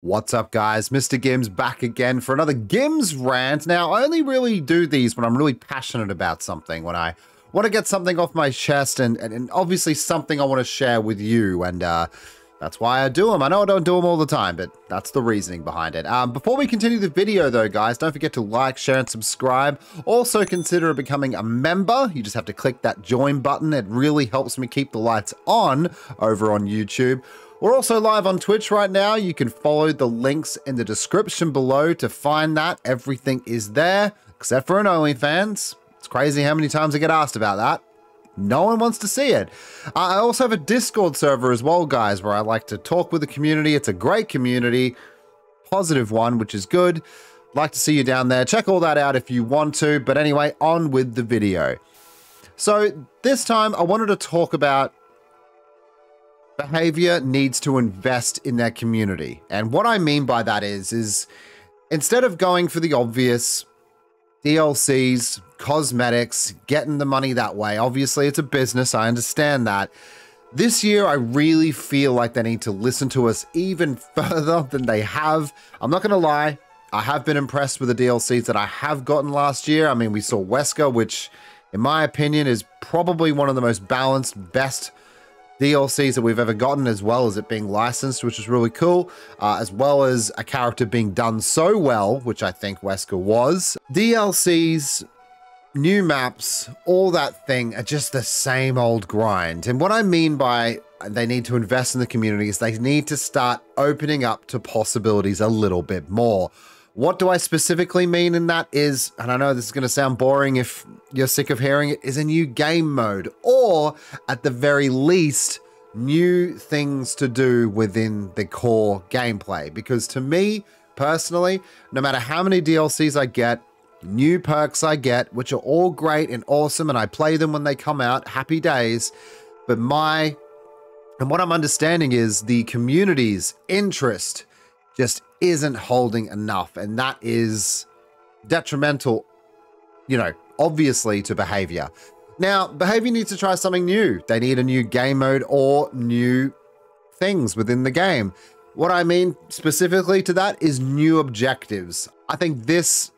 What's up, guys? MrGimms back again for another GimmsRant. Now, I only really do these when I'm really passionate about something, when I want to get something off my chest and obviously something I want to share with you, and that's why I do them. I know I don't do them all the time, but that's the reasoning behind it. Before we continue the video, though, guys, don't forget to like, share, and subscribe. Also, consider becoming a member. You just have to click that join button. It really helps me keep the lights on over on YouTube. We're also live on Twitch right now. You can follow the links in the description below to find that. Everything is there, except for an OnlyFans. It's crazy how many times I get asked about that. No one wants to see it. I also have a Discord server as well, guys, where I like to talk with the community. It's a great community, positive one, which is good. Like to see you down there. Check all that out if you want to. But anyway, on with the video. So this time I wanted to talk about behavior needs to invest in their community. And what I mean by that is instead of going for the obvious DLCs, cosmetics, getting the money that way, obviously it's a business, I understand that. This year, I really feel like they need to listen to us even further than they have. I'm not going to lie, I have been impressed with the DLCs that I have gotten last year. I mean, we saw Wesker, which in my opinion is probably one of the most balanced, best DLCs that we've ever gotten, as well as it being licensed, which is really cool, as well as a character being done so well, which I think Wesker was. DLCs, new maps, all that thing are just the same old grind. And what I mean by they need to invest in the community is they need to start opening up to possibilities a little bit more. What do I specifically mean in that is, and I know this is going to sound boring if you're sick of hearing it, is a new game mode, or at the very least, new things to do within the core gameplay. Because to me, personally, no matter how many DLCs I get, new perks I get, which are all great and awesome, and I play them when they come out, happy days, but what I'm understanding is the community's interest just isn't holding enough, and that is detrimental, you know, obviously to behavior. Now, behavior needs to try something new. They need a new game mode or new things within the game. What I mean specifically to that is new objectives. I think this,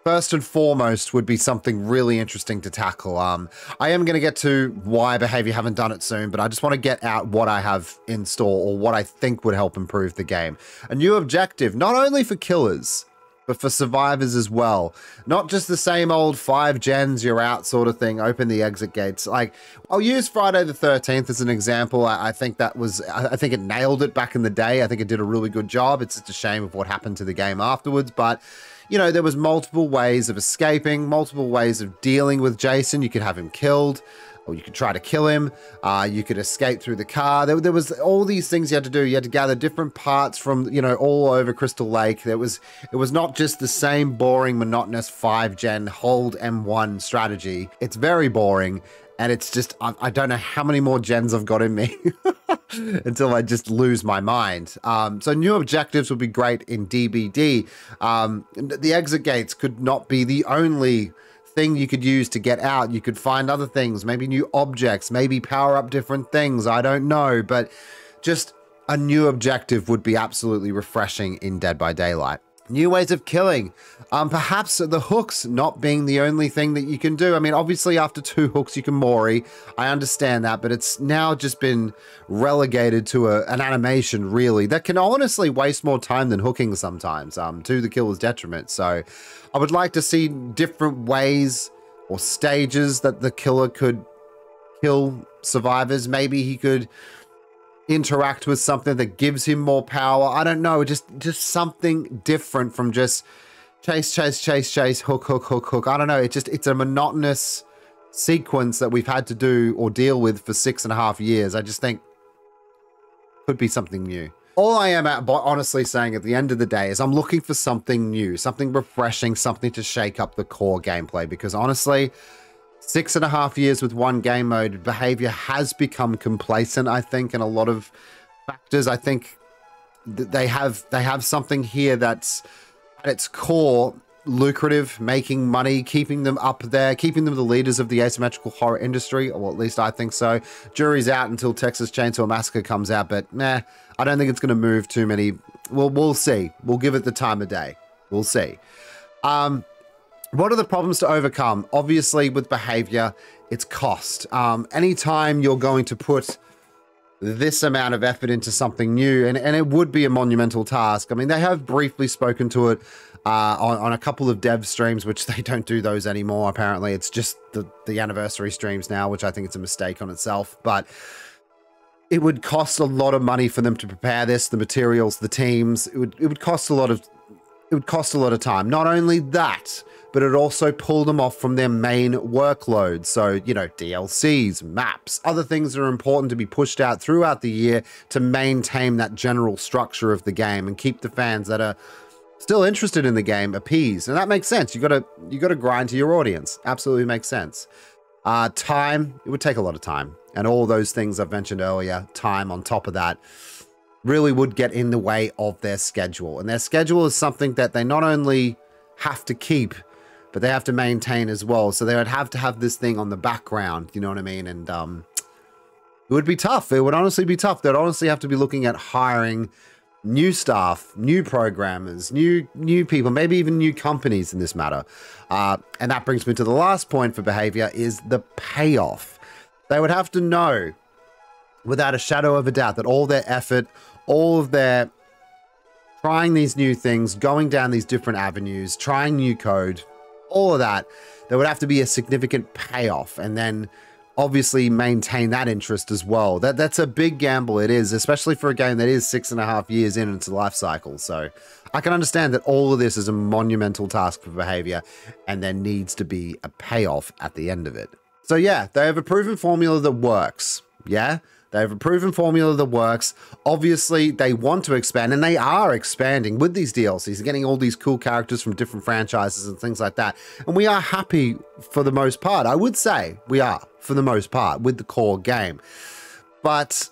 first and foremost, would be something really interesting to tackle. I am going to get to why behavior haven't done it soon, but I just want to get out what I have in store, or what I think would help improve the game. A new objective, not only for killers, but for survivors as well. Not just the same old 5 gens, you're out sort of thing, open the exit gates. Like, I'll use Friday the 13th as an example. I think it nailed it back in the day. I think it did a really good job. It's just a shame of what happened to the game afterwards, but you know, there was multiple ways of escaping, multiple ways of dealing with Jason. You could have him killed, or you could try to kill him. You could escape through the car. There was all these things you had to do. You had to gather different parts from, you know, all over Crystal Lake. It was not just the same boring, monotonous 5-gen hold M1 strategy. It's very boring. And it's just, I don't know how many more gens I've got in me until I just lose my mind. So new objectives would be great in DBD. The exit gates could not be the only thing you could use to get out. You could find other things, maybe new objects, maybe power up different things. I don't know, but just a new objective would be absolutely refreshing in Dead by Daylight. New ways of killing. Perhaps the hooks not being the only thing that you can do. I mean, obviously after 2 hooks you can Mori. I understand that, but it's now just been relegated to an animation, really, that can honestly waste more time than hooking sometimes, to the killer's detriment. So I would like to see different ways or stages that the killer could kill survivors. Maybe he could interact with something that gives him more power. I don't know, just something different from just chase, hook, hook. I don't know. It's a monotonous sequence that we've had to do or deal with for 6.5 years. I just think could be something new. All I am honestly saying at the end of the day is I'm looking for something new, something refreshing, something to shake up the core gameplay, because honestly, 6.5 years with one game mode, behavior has become complacent, I think, in a lot of factors. I think they have something here that's at its core lucrative, making money, keeping them up there, keeping them the leaders of the asymmetrical horror industry, or at least I think so. Jury's out until Texas Chainsaw Massacre comes out, but nah, I don't think it's going to move too many we'll see. We'll give it the time of day. We'll see. What are the problems to overcome? Obviously, with behavior, it's cost. Anytime you're going to put this amount of effort into something new, and it would be a monumental task. I mean, they have briefly spoken to it on a couple of dev streams, which they don't do those anymore, apparently. It's just the anniversary streams now, which I think it's a mistake on itself. But it would cost a lot of money for them to prepare this, the materials, the teams. It would cost a lot of time. Not only that, but it also pulled them off from their main workload. So, you know, DLCs, maps, other things that are important to be pushed out throughout the year to maintain that general structure of the game and keep the fans that are still interested in the game appeased. And that makes sense. You gotta grind to your audience. Absolutely makes sense. Time, it would take a lot of time. And all those things I've mentioned earlier, time on top of that, really would get in the way of their schedule. And their schedule is something that they not only have to keep, but they have to maintain as well. So they would have to have this thing on the background, you know what I mean? And it would be tough. It would honestly be tough. They'd honestly have to be looking at hiring new staff, new programmers, new people, maybe even new companies in this matter. And that brings me to the last point for behavior, is the payoff. They would have to know without a shadow of a doubt that all their effort, all of their trying these new things, going down these different avenues, trying new code, all of that, there would have to be a significant payoff, and then obviously maintain that interest as well. That's a big gamble, it is, especially for a game that is 6.5 years in its life cycle. So I can understand that all of this is a monumental task for behavior, and there needs to be a payoff at the end of it. So yeah, they have a proven formula that works. Yeah, they have a proven formula that works. Obviously, they want to expand, and they are expanding with these DLCs, getting all these cool characters from different franchises and things like that. And we are happy for the most part. I would say we are, for the most part, with the core game. But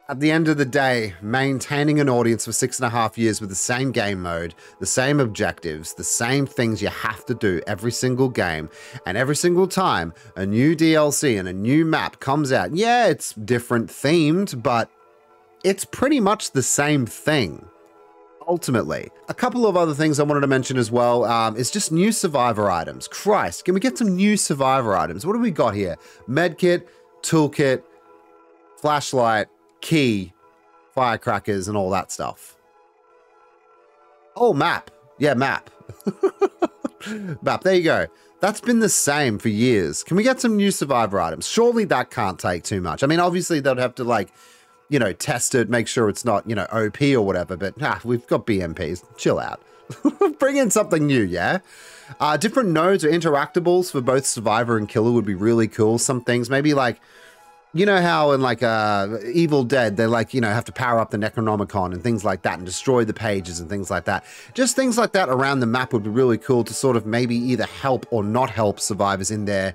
at the end of the day, maintaining an audience for 6.5 years with the same game mode, the same objectives, the same things you have to do every single game, and every single time a new DLC and a new map comes out, yeah, it's different themed, but it's pretty much the same thing. Ultimately, a couple of other things I wanted to mention as well is just new survivor items. Christ, can we get some new survivor items? What do we got here? Medkit, toolkit, flashlight, key, firecrackers, and all that stuff. Oh, map. Yeah, map. Map, there you go. That's been the same for years. Can we get some new survivor items? Surely that can't take too much. I mean, obviously they'd have to, like, you know, test it, make sure it's not, you know, OP or whatever, but we've got BMPs. Chill out. Bring in something new, yeah? Different nodes or interactables for both survivor and killer would be really cool. Some things, maybe like, you know how in like Evil Dead, they like, you know, have to power up the Necronomicon and things like that and destroy the pages and things like that. Just things like that around the map would be really cool to sort of maybe either help or not help survivors in their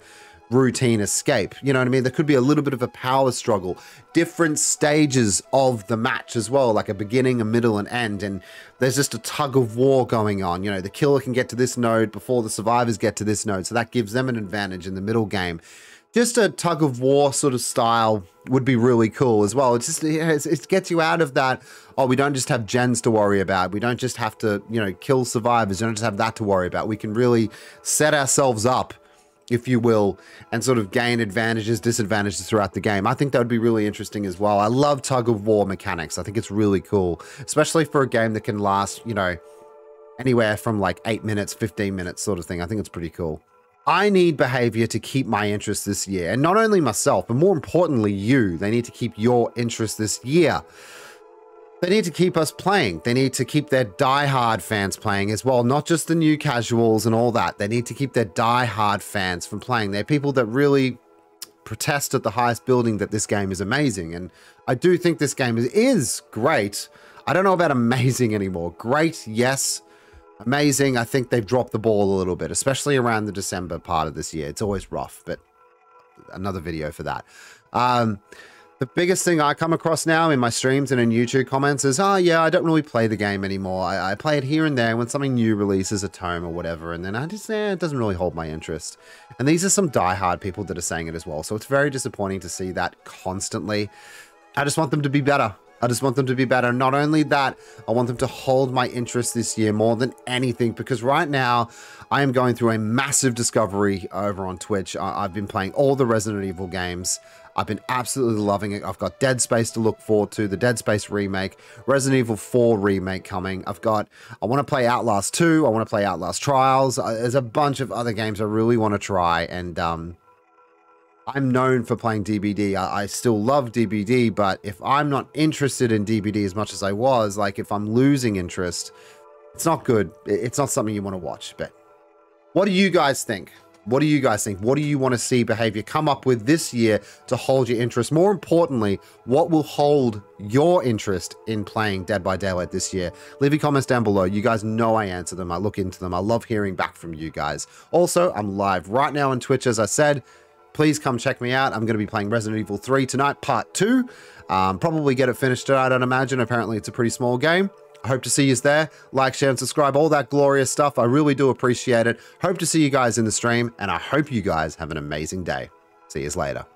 routine escape. You know what I mean? There could be a little bit of a power struggle. Different stages of the match as well, like a beginning, a middle, and end. And there's just a tug of war going on. You know, the killer can get to this node before the survivors get to this node. So that gives them an advantage in the middle game. Just a tug of war sort of style would be really cool as well. It's just, it gets you out of that, oh, we don't just have gens to worry about. We don't just have to, you know, kill survivors. We don't just have that to worry about. We can really set ourselves up, if you will, and sort of gain advantages, disadvantages throughout the game. I think that would be really interesting as well. I love tug of war mechanics. I think it's really cool, especially for a game that can last, you know, anywhere from like 8 minutes, 15 minutes sort of thing. I think it's pretty cool. I need behavior to keep my interest this year, and not only myself, but more importantly, you. They need to keep your interest this year. They need to keep us playing. They need to keep their die-hard fans playing as well, not just the new casuals and all that. They need to keep their die-hard fans from playing. They're people that really protest at the highest building that this game is amazing, and I do think this game is great. I don't know about amazing anymore. Great, yes. Amazing, I think they've dropped the ball a little bit, especially around the December part of this year. It's always rough, but another video for that. The biggest thing I come across now in my streams and in YouTube comments is, oh yeah, I don't really play the game anymore. I play it here and there when something new releases a tome or whatever, and then I just, it doesn't really hold my interest. And these are some diehard people that are saying it as well, so it's very disappointing to see that constantly. I just want them to be better. I just want them to be better. Not only that, I want them to hold my interest this year more than anything, because right now I am going through a massive discovery over on Twitch. I've been playing all the Resident Evil games. I've been absolutely loving it. I've got Dead Space to look forward to, the Dead Space remake, Resident Evil 4 remake coming. I want to play Outlast 2. I want to play Outlast Trials. There's a bunch of other games I really want to try, and I'm known for playing DBD. I still love DBD, but if I'm not interested in DBD as much as I was, like if I'm losing interest, it's not good. It's not something you want to watch. But what do you guys think? What do you guys think? What do you want to see behavior come up with this year to hold your interest? More importantly, what will hold your interest in playing Dead by Daylight this year? Leave your comments down below. You guys know I answer them. I look into them. I love hearing back from you guys. Also, I'm live right now on Twitch, as I said. Please come check me out. I'm going to be playing Resident Evil 3 tonight, part 2. Probably get it finished tonight, I'd imagine. Apparently, it's a pretty small game. I hope to see you there. Like, share, and subscribe. All that glorious stuff. I really do appreciate it. Hope to see you guys in the stream, and I hope you guys have an amazing day. See you later.